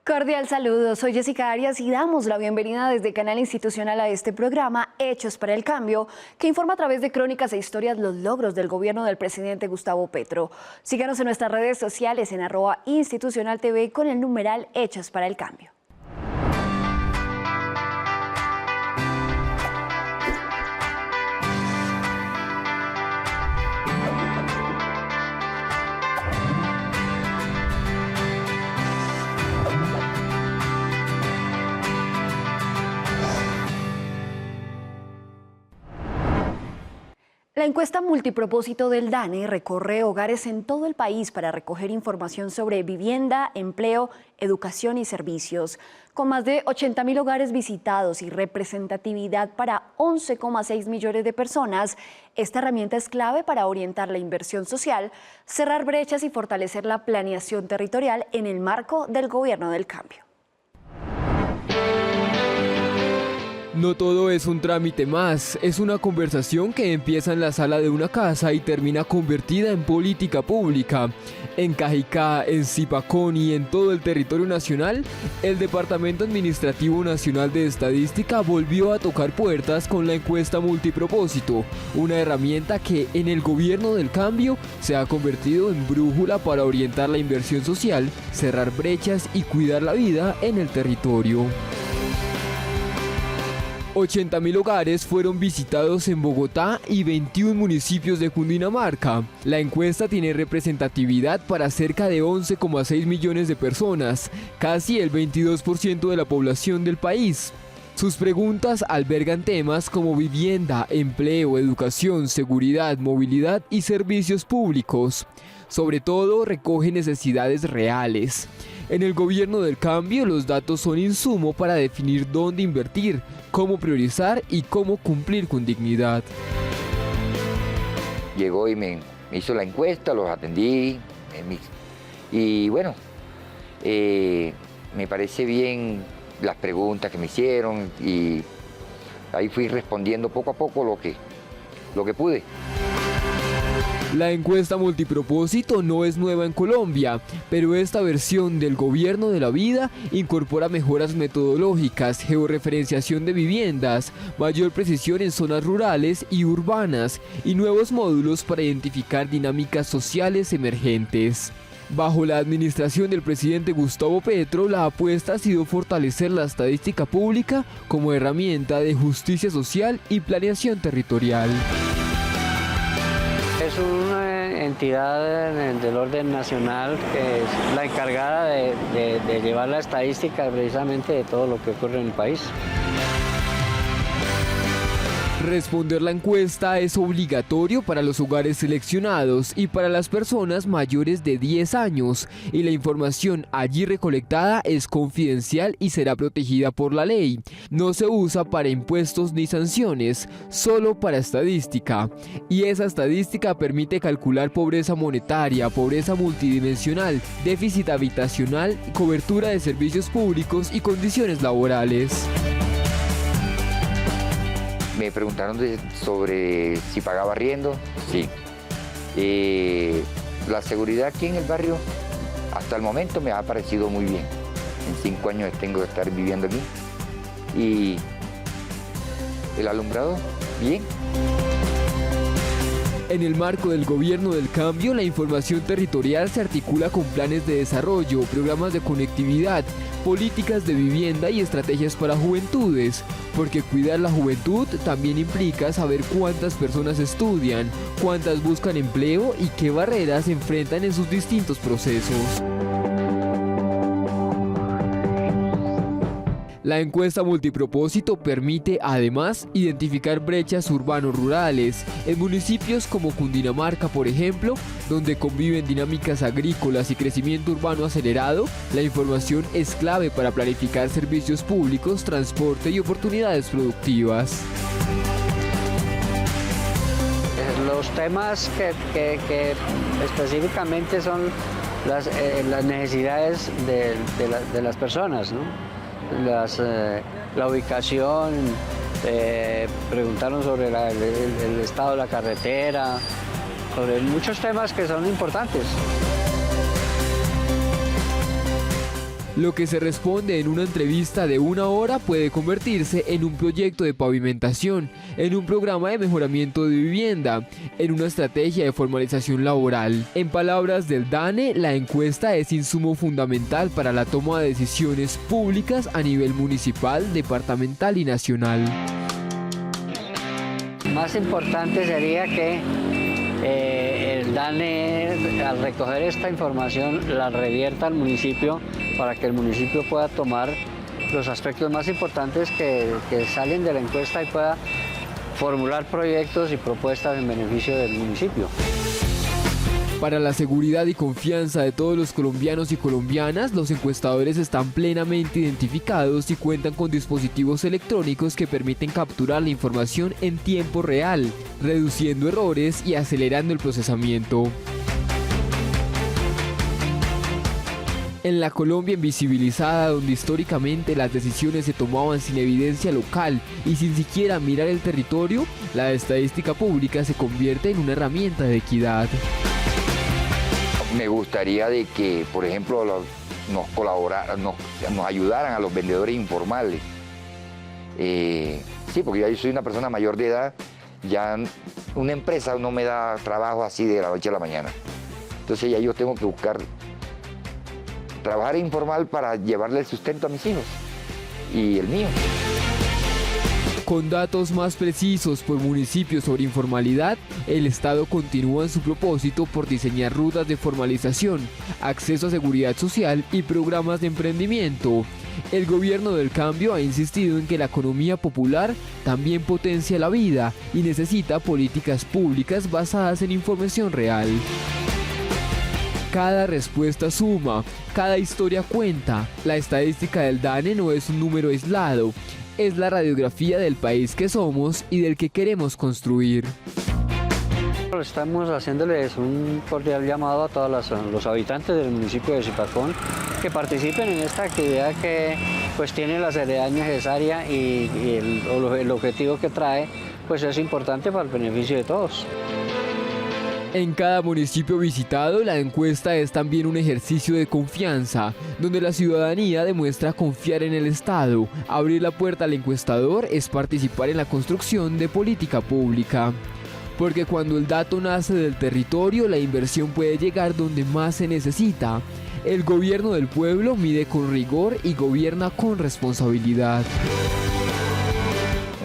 Cordial saludo, soy Jessica Arias y damos la bienvenida desde Canal Institucional a este programa Hechos para el Cambio, que informa a través de crónicas e historias los logros del gobierno del presidente Gustavo Petro. Síganos en nuestras redes sociales en @institucionaltv con el numeral Hechos para el Cambio. La encuesta multipropósito del DANE recorre hogares en todo el país para recoger información sobre vivienda, empleo, educación y servicios. Con más de 80.000 hogares visitados y representatividad para 11,6 millones de personas, esta herramienta es clave para orientar la inversión social, cerrar brechas y fortalecer la planeación territorial en el marco del Gobierno del Cambio. No todo es un trámite más, es una conversación que empieza en la sala de una casa y termina convertida en política pública. En Cajicá, en Zipacón y en todo el territorio nacional, el Departamento Administrativo Nacional de Estadística volvió a tocar puertas con la encuesta multipropósito, una herramienta que en el Gobierno del Cambio se ha convertido en brújula para orientar la inversión social, cerrar brechas y cuidar la vida en el territorio. 80.000 hogares fueron visitados en Bogotá y 21 municipios de Cundinamarca. La encuesta tiene representatividad para cerca de 11,6 millones de personas, casi el 22% de la población del país. Sus preguntas albergan temas como vivienda, empleo, educación, seguridad, movilidad y servicios públicos. Sobre todo, recoge necesidades reales. En el Gobierno del Cambio, los datos son insumo para definir dónde invertir, cómo priorizar y cómo cumplir con dignidad. Llegó y me hizo la encuesta, los atendí y bueno, me parece bien las preguntas que me hicieron y ahí fui respondiendo poco a poco lo que pude. La encuesta multipropósito no es nueva en Colombia, pero esta versión del Gobierno de la Vida incorpora mejoras metodológicas, georreferenciación de viviendas, mayor precisión en zonas rurales y urbanas y nuevos módulos para identificar dinámicas sociales emergentes. Bajo la administración del presidente Gustavo Petro, la apuesta ha sido fortalecer la estadística pública como herramienta de justicia social y planeación territorial. Es una entidad del orden nacional que es la encargada de llevar la estadística precisamente de todo lo que ocurre en el país. Responder la encuesta es obligatorio para los hogares seleccionados y para las personas mayores de 10 años, y la información allí recolectada es confidencial y será protegida por la ley. No se usa para impuestos ni sanciones, solo para estadística. Y esa estadística permite calcular pobreza monetaria, pobreza multidimensional, déficit habitacional, cobertura de servicios públicos y condiciones laborales. Me preguntaron sobre si pagaba arriendo, sí. La seguridad aquí en el barrio, hasta el momento me ha parecido muy bien. En 5 años tengo que estar viviendo aquí. Y el alumbrado, bien. En el marco del Gobierno del Cambio, la información territorial se articula con planes de desarrollo, programas de conectividad, políticas de vivienda y estrategias para juventudes, porque cuidar la juventud también implica saber cuántas personas estudian, cuántas buscan empleo y qué barreras se enfrentan en sus distintos procesos. La encuesta multipropósito permite además identificar brechas urbano-rurales en municipios como Cundinamarca, por ejemplo, donde conviven dinámicas agrícolas y crecimiento urbano acelerado. La información es clave para planificar servicios públicos, transporte y oportunidades productivas. Los temas que específicamente son las necesidades de las personas, ¿no? La ubicación, preguntaron sobre el estado de la carretera, sobre muchos temas que son importantes. Lo que se responde en una entrevista de 1 hora puede convertirse en un proyecto de pavimentación, en un programa de mejoramiento de vivienda, en una estrategia de formalización laboral. En palabras del DANE, la encuesta es insumo fundamental para la toma de decisiones públicas a nivel municipal, departamental y nacional. Más importante sería que el DANE, al recoger esta información, la revierta al municipio para que el municipio pueda tomar los aspectos más importantes que salen de la encuesta y pueda formular proyectos y propuestas en beneficio del municipio. Para la seguridad y confianza de todos los colombianos y colombianas, los encuestadores están plenamente identificados y cuentan con dispositivos electrónicos que permiten capturar la información en tiempo real, reduciendo errores y acelerando el procesamiento. En la Colombia invisibilizada, donde históricamente las decisiones se tomaban sin evidencia local y sin siquiera mirar el territorio, la estadística pública se convierte en una herramienta de equidad. Me gustaría de que, por ejemplo, nos ayudaran a los vendedores informales. Sí, porque yo soy una persona mayor de edad, ya una empresa no me da trabajo así de la noche a la mañana. Entonces ya yo tengo que buscar trabajar informal para llevarle el sustento a mis hijos y el mío. Con datos más precisos por municipio sobre informalidad, el Estado continúa en su propósito por diseñar rutas de formalización, acceso a seguridad social y programas de emprendimiento. El gobierno del cambio ha insistido en que la economía popular también potencia la vida y necesita políticas públicas basadas en información real. Cada respuesta suma, cada historia cuenta. La estadística del DANE no es un número aislado, es la radiografía del país que somos y del que queremos construir. Estamos haciéndoles un cordial llamado a todos los habitantes del municipio de Zipacón que participen en esta actividad que pues tiene la seriedad necesaria y el objetivo que trae pues es importante para el beneficio de todos. En cada municipio visitado, la encuesta es también un ejercicio de confianza, donde la ciudadanía demuestra confiar en el Estado. Abrir la puerta al encuestador es participar en la construcción de política pública. Porque cuando el dato nace del territorio, la inversión puede llegar donde más se necesita. El gobierno del pueblo mide con rigor y gobierna con responsabilidad.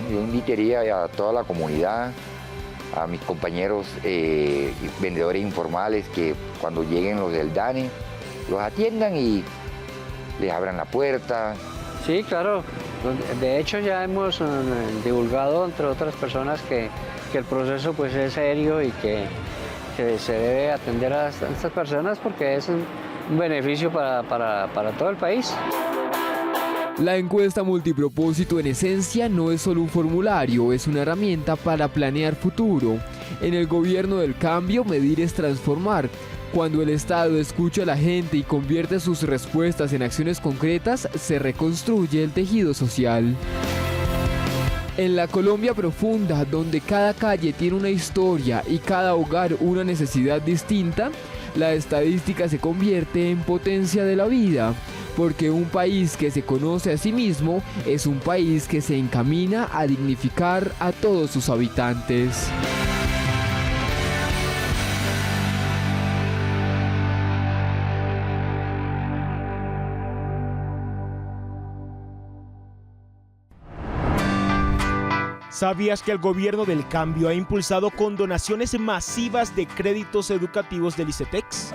Yo invitaría a toda la comunidad, a mis compañeros vendedores informales, que cuando lleguen los del DANE los atiendan y les abran la puerta. Sí, claro. De hecho ya hemos divulgado entre otras personas que el proceso pues es serio y que se debe atender a estas personas porque es un beneficio para todo el país. La encuesta multipropósito en esencia no es solo un formulario, es una herramienta para planear futuro. En el gobierno del cambio, medir es transformar. Cuando el Estado escucha a la gente y convierte sus respuestas en acciones concretas, se reconstruye el tejido social. En la Colombia profunda, donde cada calle tiene una historia y cada hogar una necesidad distinta, la estadística se convierte en potencia de la vida. Porque un país que se conoce a sí mismo es un país que se encamina a dignificar a todos sus habitantes. ¿Sabías que el gobierno del cambio ha impulsado condonaciones masivas de créditos educativos del ICETEX?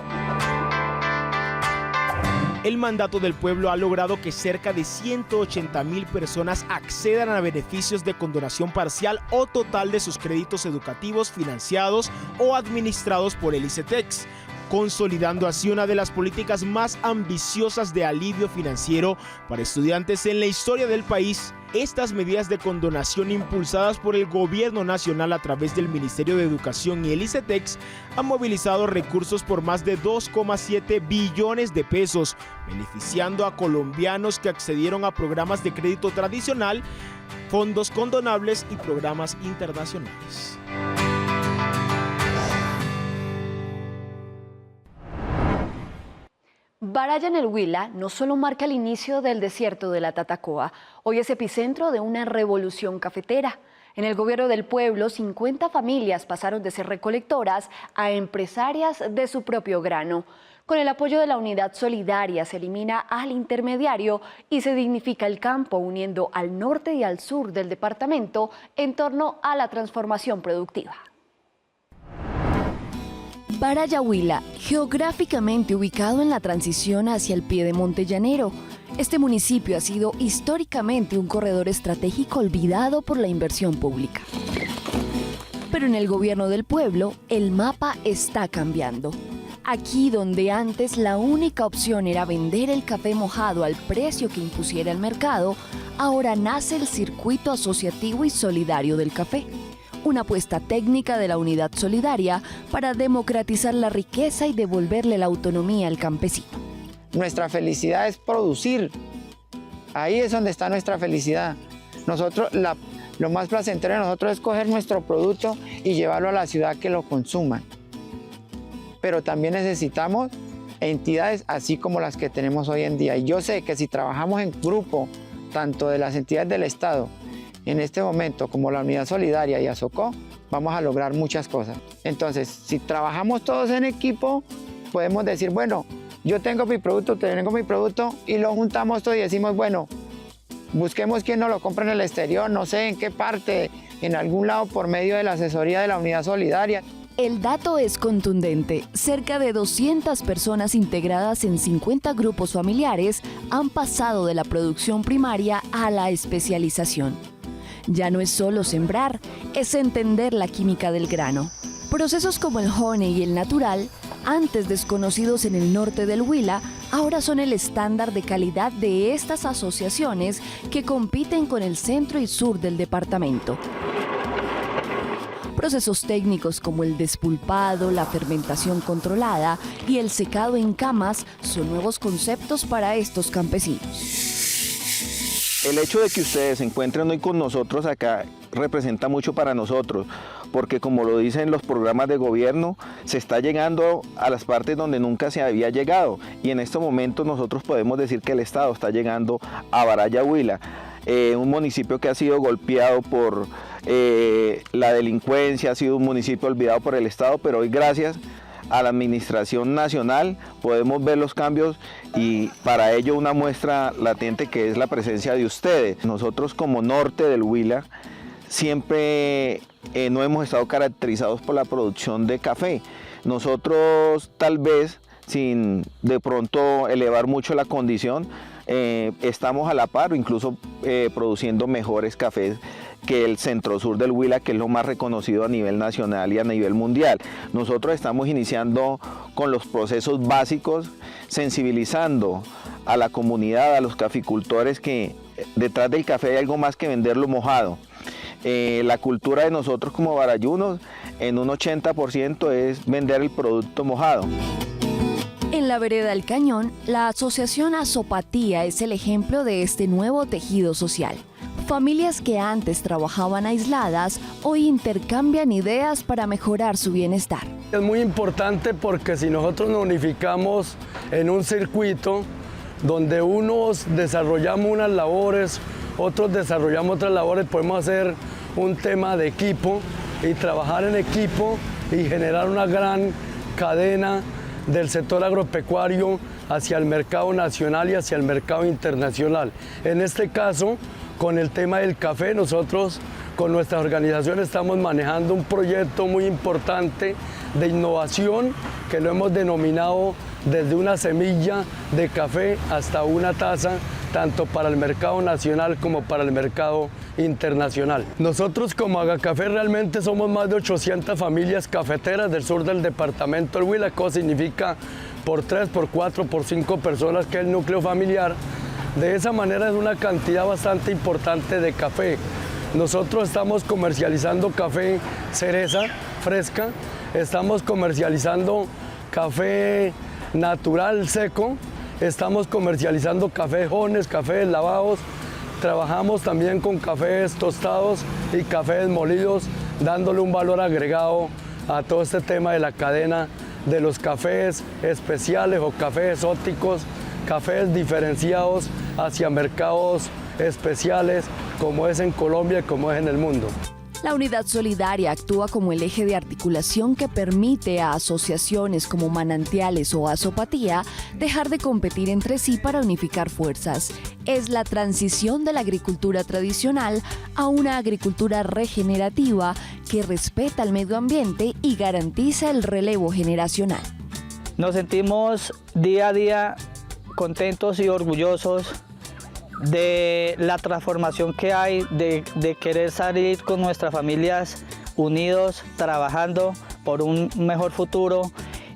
El mandato del pueblo ha logrado que cerca de 180.000 personas accedan a beneficios de condonación parcial o total de sus créditos educativos financiados o administrados por el ICETEX, consolidando así una de las políticas más ambiciosas de alivio financiero para estudiantes en la historia del país. Estas medidas de condonación impulsadas por el gobierno nacional a través del Ministerio de Educación y el ICETEX han movilizado recursos por más de 2,7 billones de pesos, beneficiando a colombianos que accedieron a programas de crédito tradicional, fondos condonables y programas internacionales. Baraya en el Huila no solo marca el inicio del desierto de la Tatacoa, hoy es epicentro de una revolución cafetera. En el gobierno del pueblo, 50 familias pasaron de ser recolectoras a empresarias de su propio grano. Con el apoyo de la Unidad Solidaria se elimina al intermediario y se dignifica el campo, uniendo al norte y al sur del departamento en torno a la transformación productiva. Baraya Huila, geográficamente ubicado en la transición hacia el piedemonte llanero. Este municipio ha sido históricamente un corredor estratégico olvidado por la inversión pública. Pero en el gobierno del pueblo, el mapa está cambiando. Aquí donde antes la única opción era vender el café mojado al precio que impusiera el mercado, ahora nace el circuito asociativo y solidario del café. Una apuesta técnica de la Unidad Solidaria para democratizar la riqueza y devolverle la autonomía al campesino. Nuestra felicidad es producir. Ahí es donde está nuestra felicidad. Nosotros, lo más placentero de nosotros es coger nuestro producto y llevarlo a la ciudad que lo consuman. Pero también necesitamos entidades así como las que tenemos hoy en día. Y yo sé que si trabajamos en grupo, tanto de las entidades del Estado, en este momento, como la Unidad Solidaria y Asocó, vamos a lograr muchas cosas. Entonces, si trabajamos todos en equipo, podemos decir, bueno, yo tengo mi producto, tengo mi producto, y lo juntamos todo y decimos, bueno, busquemos quién nos lo compra en el exterior, no sé en qué parte, en algún lado por medio de la asesoría de la Unidad Solidaria. El dato es contundente. Cerca de 200 personas integradas en 50 grupos familiares han pasado de la producción primaria a la especialización. Ya no es solo sembrar, es entender la química del grano. Procesos como el honey y el natural, antes desconocidos en el norte del Huila, ahora son el estándar de calidad de estas asociaciones que compiten con el centro y sur del departamento. Procesos técnicos como el despulpado, la fermentación controlada y el secado en camas son nuevos conceptos para estos campesinos. El hecho de que ustedes se encuentren hoy con nosotros acá representa mucho para nosotros, porque como lo dicen los programas de gobierno, se está llegando a las partes donde nunca se había llegado, y en estos momentos nosotros podemos decir que el Estado está llegando a Baraya Huila, un municipio que ha sido golpeado por la delincuencia, ha sido un municipio olvidado por el Estado, pero hoy gracias a la Administración Nacional podemos ver los cambios, y para ello una muestra latente que es la presencia de ustedes. Nosotros como norte del Huila siempre no hemos estado caracterizados por la producción de café. Nosotros tal vez sin de pronto elevar mucho la condición, estamos a la par o incluso produciendo mejores cafés que el centro-sur del Huila, que es lo más reconocido a nivel nacional y a nivel mundial. Nosotros estamos iniciando con los procesos básicos, sensibilizando a la comunidad, a los caficultores, que detrás del café hay algo más que venderlo mojado. La cultura de nosotros como barayunos en un 80% es vender el producto mojado. En la vereda El Cañón, la asociación Azopatía es el ejemplo de este nuevo tejido social. Familias que antes trabajaban aisladas hoy intercambian ideas para mejorar su bienestar. Es muy importante porque si nosotros nos unificamos en un circuito donde unos desarrollamos unas labores, otros desarrollamos otras labores, podemos hacer un tema de equipo y trabajar en equipo y generar una gran cadena del sector agropecuario hacia el mercado nacional y hacia el mercado internacional. En este caso, con el tema del café, nosotros con nuestra organización estamos manejando un proyecto muy importante de innovación que lo hemos denominado desde una semilla de café hasta una taza, tanto para el mercado nacional como para el mercado internacional. Nosotros como Agacafé realmente somos más de 800 familias cafeteras del sur del departamento del Huila, que significa por 3, por 4, por 5 personas, que es el núcleo familiar. De esa manera es una cantidad bastante importante de café. Nosotros estamos comercializando café cereza fresca, estamos comercializando café natural seco, estamos comercializando cafés jones, cafés lavados, trabajamos también con cafés tostados y cafés molidos, dándole un valor agregado a todo este tema de la cadena de los cafés especiales o cafés exóticos, cafés diferenciados hacia mercados especiales como es en Colombia y como es en el mundo. La Unidad Solidaria actúa como el eje de articulación que permite a asociaciones como Manantiales o Azopatía dejar de competir entre sí para unificar fuerzas. Es la transición de la agricultura tradicional a una agricultura regenerativa que respeta el medio ambiente y garantiza el relevo generacional. Nos sentimos día a día contentos y orgullosos de la transformación que hay, de querer salir con nuestras familias unidos, trabajando por un mejor futuro,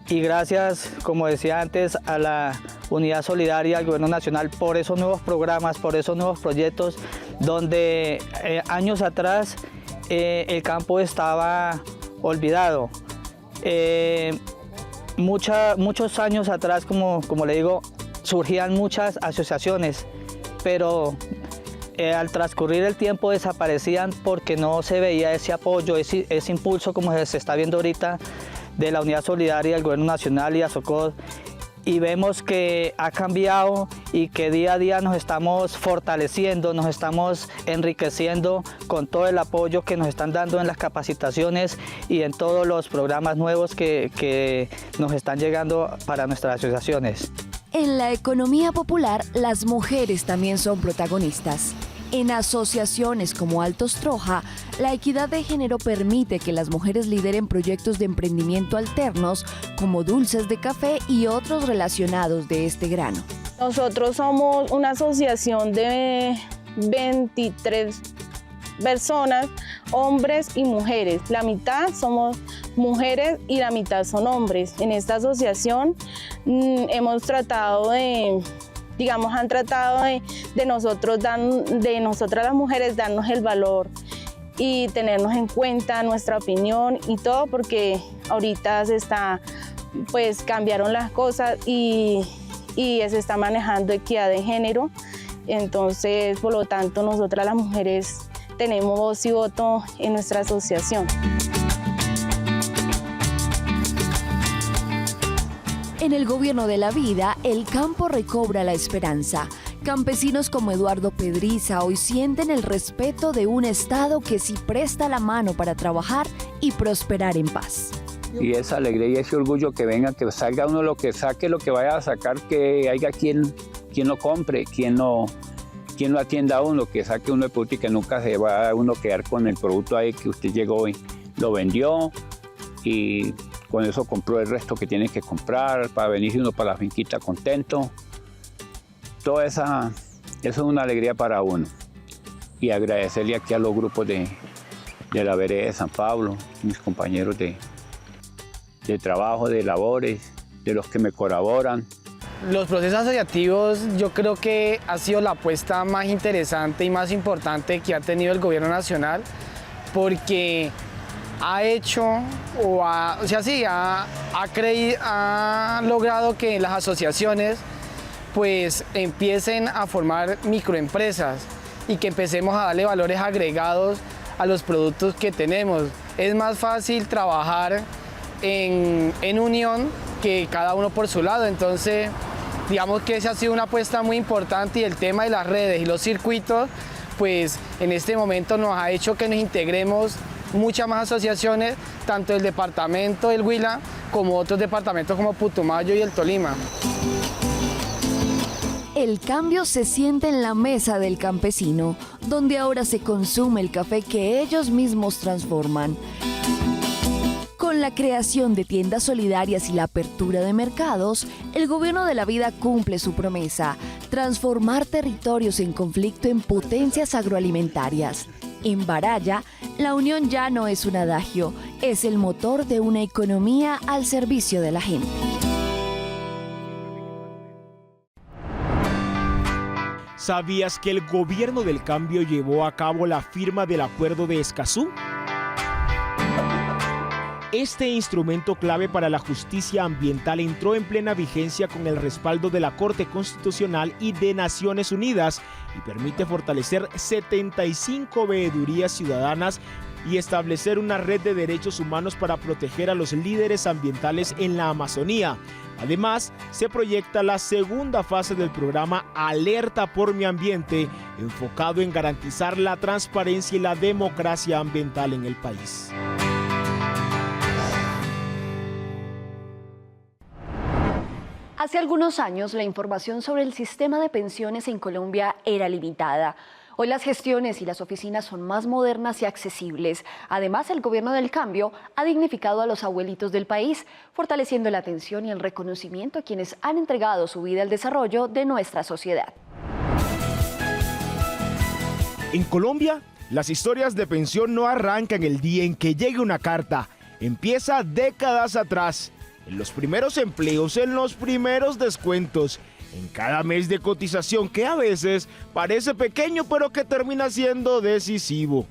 y gracias, como decía antes, a la Unidad Solidaria, al Gobierno Nacional, por esos nuevos programas, por esos nuevos proyectos, donde años atrás el campo estaba olvidado. Muchos años atrás, como le digo, surgían muchas asociaciones, pero al transcurrir el tiempo desaparecían porque no se veía ese apoyo, ese impulso como se está viendo ahorita de la Unidad Solidaria, del Gobierno Nacional y Azocod, y vemos que ha cambiado y que día a día nos estamos fortaleciendo, nos estamos enriqueciendo con todo el apoyo que nos están dando en las capacitaciones y en todos los programas nuevos que nos están llegando para nuestras asociaciones. En la economía popular, las mujeres también son protagonistas. En asociaciones como Altos Troja, la equidad de género permite que las mujeres lideren proyectos de emprendimiento alternos como dulces de café y otros relacionados de este grano. Nosotros somos una asociación de 23 personas, hombres y mujeres. La mitad somos mujeres y la mitad son hombres. En esta asociación hemos tratado de, han tratado de nosotras las mujeres darnos el valor y tenernos en cuenta nuestra opinión y todo, porque ahorita cambiaron las cosas y se está manejando equidad de género. Entonces, por lo tanto, nosotras las mujeres tenemos voz y voto en nuestra asociación. En el gobierno de la vida, el campo recobra la esperanza. Campesinos como Eduardo Pedriza hoy sienten el respeto de un Estado que sí presta la mano para trabajar y prosperar en paz. Y esa alegría y ese orgullo que venga, que salga uno lo que saque, lo que vaya a sacar, que haya quien lo compre, quien lo atienda a uno, que saque uno de producto y que nunca se va a uno quedar con el producto ahí que usted llegó y lo vendió y con eso compró el resto que tiene que comprar para venirse uno para la finquita contento. Toda eso es una alegría para uno. Y agradecerle aquí a los grupos de la vereda de San Pablo, mis compañeros de trabajo, de labores, de los que me colaboran. Los procesos asociativos yo creo que ha sido la apuesta más interesante y más importante que ha tenido el gobierno nacional, porque ha hecho ha logrado que las asociaciones pues empiecen a formar microempresas y que empecemos a darle valores agregados a los productos que tenemos. Es más fácil trabajar en unión que cada uno por su lado, entonces digamos que esa ha sido una apuesta muy importante, y el tema de las redes y los circuitos pues en este momento nos ha hecho que nos integremos muchas más asociaciones, tanto del departamento del Huila como otros departamentos como Putumayo y el Tolima. El cambio se siente en la mesa del campesino, donde ahora se consume el café que ellos mismos transforman. Con la creación de tiendas solidarias y la apertura de mercados, el gobierno de la vida cumple su promesa: transformar territorios en conflicto en potencias agroalimentarias. En Baraya, la unión ya no es un adagio, es el motor de una economía al servicio de la gente. ¿Sabías que el gobierno del cambio llevó a cabo la firma del Acuerdo de Escazú? Este instrumento clave para la justicia ambiental entró en plena vigencia con el respaldo de la Corte Constitucional y de Naciones Unidas y permite fortalecer 75 veedurías ciudadanas y establecer una red de derechos humanos para proteger a los líderes ambientales en la Amazonía. Además, se proyecta la segunda fase del programa Alerta por mi ambiente, enfocado en garantizar la transparencia y la democracia ambiental en el país. Hace algunos años, la información sobre el sistema de pensiones en Colombia era limitada. Hoy las gestiones y las oficinas son más modernas y accesibles. Además, el gobierno del cambio ha dignificado a los abuelitos del país, fortaleciendo la atención y el reconocimiento a quienes han entregado su vida al desarrollo de nuestra sociedad. En Colombia, las historias de pensión no arrancan el día en que llegue una carta. Empieza décadas atrás, en los primeros empleos, en los primeros descuentos, en cada mes de cotización que a veces parece pequeño pero que termina siendo decisivo.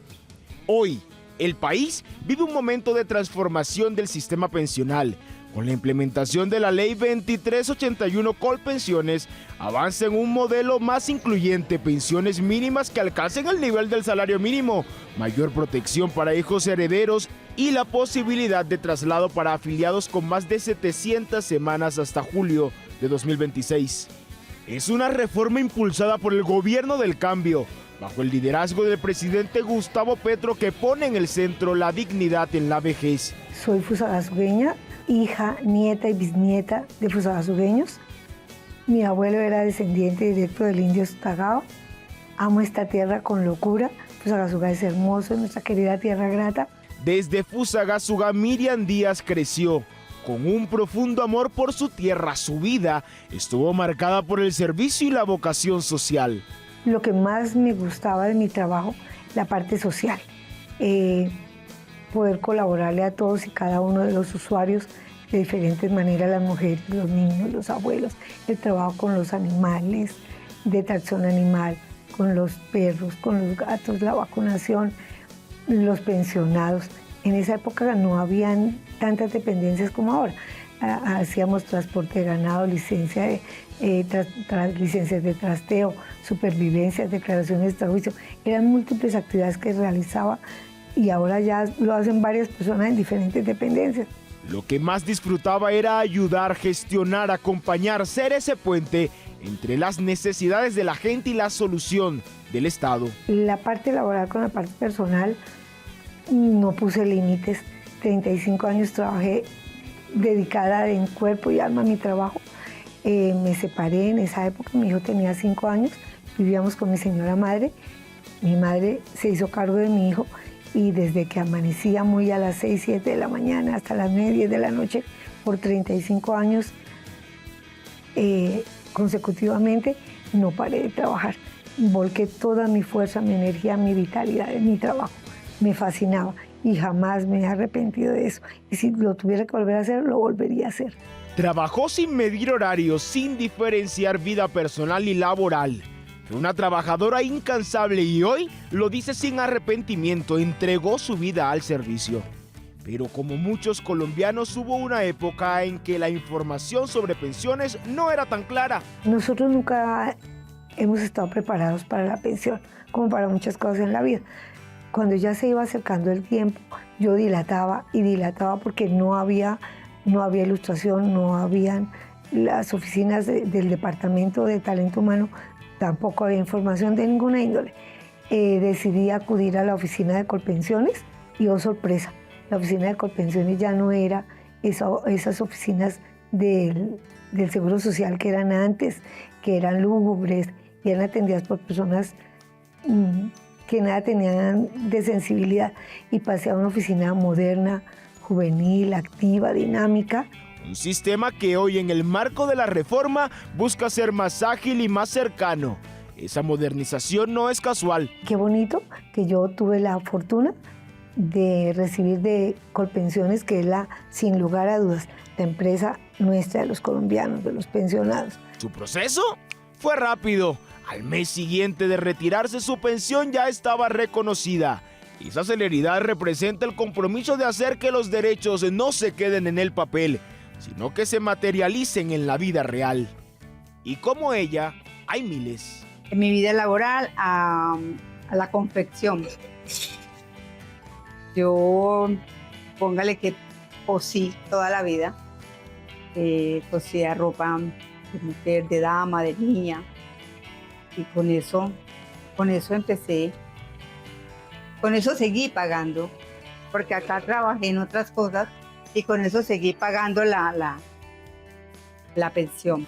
Hoy, el país vive un momento de transformación del sistema pensional. Con la implementación de la Ley 2381 Colpensiones, avanza en un modelo más incluyente, pensiones mínimas que alcancen el nivel del salario mínimo, mayor protección para hijos herederos y la posibilidad de traslado para afiliados con más de 700 semanas hasta julio de 2026. Es una reforma impulsada por el gobierno del cambio, bajo el liderazgo del presidente Gustavo Petro, que pone en el centro la dignidad en la vejez. Soy fusagasugueña, hija, nieta y bisnieta de fusagasugueños. Mi abuelo era descendiente directo del indio Tagao. Amo esta tierra con locura. Fusagasugá es hermoso, nuestra querida tierra grata. Desde Fusagasugá, Miriam Díaz creció con un profundo amor por su tierra. Su vida estuvo marcada por el servicio y la vocación social. Lo que más me gustaba de mi trabajo, la parte social. Poder colaborarle a todos y cada uno de los usuarios de diferentes maneras, las mujeres, los niños, los abuelos, el trabajo con los animales, de tracción animal, con los perros, con los gatos, la vacunación, los pensionados. En esa época no habían tantas dependencias como ahora. Hacíamos transporte de ganado, licencias de trasteo, supervivencias, declaraciones de extrajuicio. Eran múltiples actividades que realizaba y ahora ya lo hacen varias personas en diferentes dependencias. Lo que más disfrutaba era ayudar, gestionar, acompañar, ser ese puente entre las necesidades de la gente y la solución del Estado. La parte laboral con la parte personal no puse límites. 35 años trabajé dedicada en cuerpo y alma a mi trabajo. Me separé en esa época, mi hijo tenía 5 años, vivíamos con mi señora madre. Mi madre se hizo cargo de mi hijo y desde que amanecía muy a las 6, 7 de la mañana hasta las 9, 10 de la noche, por 35 años consecutivamente, no paré de trabajar. Volqué toda mi fuerza, mi energía, mi vitalidad en mi trabajo. Me fascinaba y jamás me he arrepentido de eso. Y si lo tuviera que volver a hacer, lo volvería a hacer. Trabajó sin medir horarios, sin diferenciar vida personal y laboral. Fue una trabajadora incansable y hoy lo dice sin arrepentimiento, entregó su vida al servicio. Pero como muchos colombianos, hubo una época en que la información sobre pensiones no era tan clara. Nosotros nunca hemos estado preparados para la pensión, como para muchas cosas en la vida. Cuando ya se iba acercando el tiempo, yo dilataba y dilataba porque no había ilustración, no habían las oficinas del Departamento de Talento Humano, tampoco había información de ninguna índole. Decidí acudir a la oficina de Colpensiones y, oh sorpresa, la oficina de Colpensiones ya no era esas oficinas del Seguro Social que eran antes, que eran lúgubres y eran atendidas por personas que nada tenían de sensibilidad, y pasé a una oficina moderna, juvenil, activa, dinámica. Un sistema que hoy, en el marco de la reforma, busca ser más ágil y más cercano. Esa modernización no es casual. Qué bonito que yo tuve la fortuna de recibir de Colpensiones, que es sin lugar a dudas, la empresa nuestra de los colombianos, de los pensionados. Su proceso fue rápido. Al mes siguiente de retirarse, su pensión ya estaba reconocida. Esa celeridad representa el compromiso de hacer que los derechos no se queden en el papel, sino que se materialicen en la vida real. Y como ella, hay miles. En mi vida laboral, a la confección. Yo, póngale que cosí toda la vida. Cosía ropa de mujer, de dama, de niña. Y con eso empecé. Con eso seguí pagando, porque acá trabajé en otras cosas y con eso seguí pagando la pensión.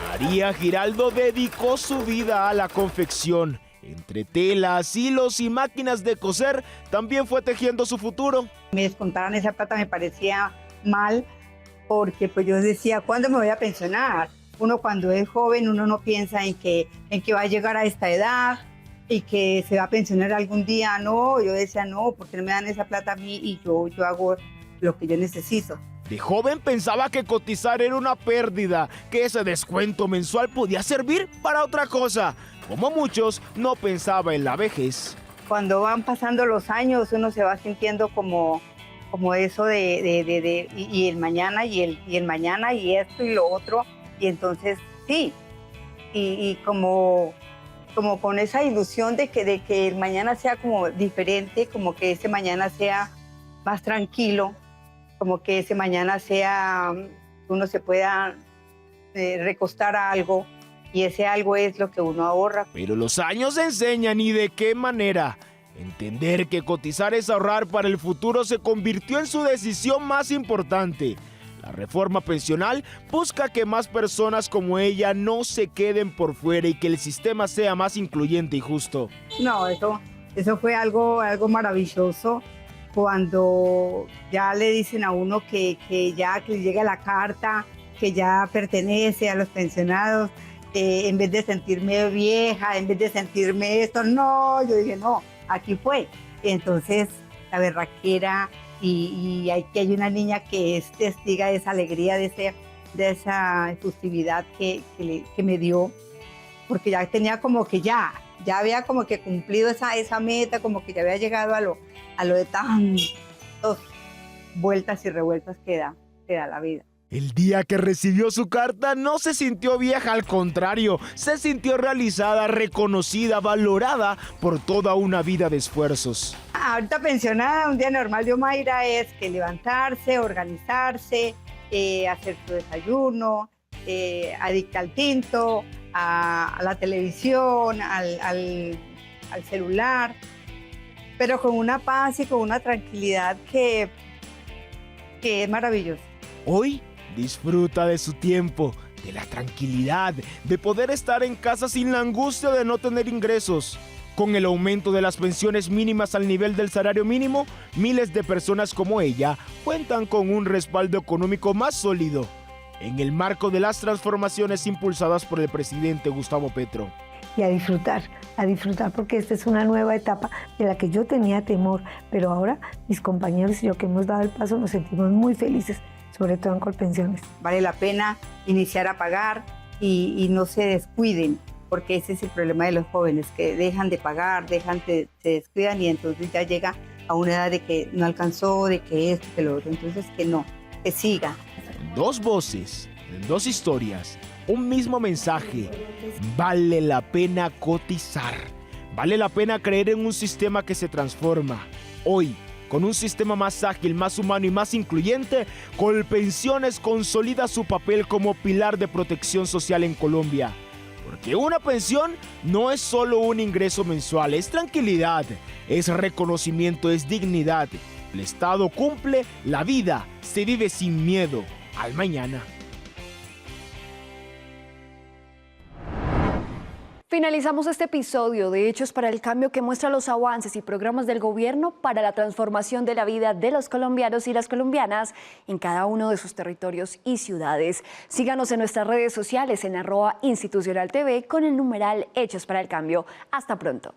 María Giraldo dedicó su vida a la confección. Entre telas, hilos y máquinas de coser, también fue tejiendo su futuro. Me descontaran esa plata me parecía mal, porque pues yo decía, ¿cuándo me voy a pensionar? Uno cuando es joven, uno no piensa en que va a llegar a esta edad y que se va a pensionar algún día. No, yo decía, no, porque no me dan esa plata a mí y yo hago lo que yo necesito. De joven pensaba que cotizar era una pérdida, que ese descuento mensual podía servir para otra cosa. Como muchos, no pensaba en la vejez. Cuando van pasando los años, uno se va sintiendo como eso y el mañana, y el mañana, y esto y lo otro. Y entonces, sí, y como con esa ilusión de que el mañana sea como diferente, como que ese mañana sea más tranquilo, como que ese mañana sea, uno se pueda recostar a algo, y ese algo es lo que uno ahorra. Pero los años enseñan y de qué manera. Entender que cotizar es ahorrar para el futuro se convirtió en su decisión más importante. La reforma pensional busca que más personas como ella no se queden por fuera y que el sistema sea más incluyente y justo. No, eso fue algo maravilloso. Cuando ya le dicen a uno que llega la carta, que ya pertenece a los pensionados, en vez de sentirme vieja, en vez de sentirme esto, no, yo dije, no, aquí fue. Entonces, la berraquera, y aquí hay una niña que es testiga de esa alegría, de esa efusividad que me dio, porque ya tenía como que ya había como que cumplido esa meta, como que ya había llegado a lo de tantas vueltas y revueltas que da la vida. El día que recibió su carta no se sintió vieja, al contrario, se sintió realizada, reconocida, valorada por toda una vida de esfuerzos. Ahorita pensionada, un día normal de Omaira es que levantarse, organizarse, hacer su desayuno, adicta al tinto, a la televisión, al celular, pero con una paz y con una tranquilidad que es maravillosa. Hoy disfruta de su tiempo, de la tranquilidad, de poder estar en casa sin la angustia de no tener ingresos. Con el aumento de las pensiones mínimas al nivel del salario mínimo, miles de personas como ella cuentan con un respaldo económico más sólido, en el marco de las transformaciones impulsadas por el presidente Gustavo Petro. Y a disfrutar porque esta es una nueva etapa de la que yo tenía temor, pero ahora mis compañeros y yo que hemos dado el paso nos sentimos muy felices, sobre todo en Colpensiones. Vale la pena iniciar a pagar y no se descuiden, porque ese es el problema de los jóvenes, que dejan de pagar, se descuidan y entonces ya llega a una edad de que no alcanzó, de que esto, que lo otro, entonces que no, que siga. Dos voces, dos historias, un mismo mensaje. Vale la pena cotizar, vale la pena creer en un sistema que se transforma. Hoy, con un sistema más ágil, más humano y más incluyente, Colpensiones consolida su papel como pilar de protección social en Colombia. Porque una pensión no es solo un ingreso mensual, es tranquilidad, es reconocimiento, es dignidad. El Estado cumple, la vida se vive sin miedo al mañana. Finalizamos este episodio de Hechos para el Cambio, que muestra los avances y programas del gobierno para la transformación de la vida de los colombianos y las colombianas en cada uno de sus territorios y ciudades. Síganos en nuestras redes sociales en @institucionaltv con el numeral Hechos para el Cambio. Hasta pronto.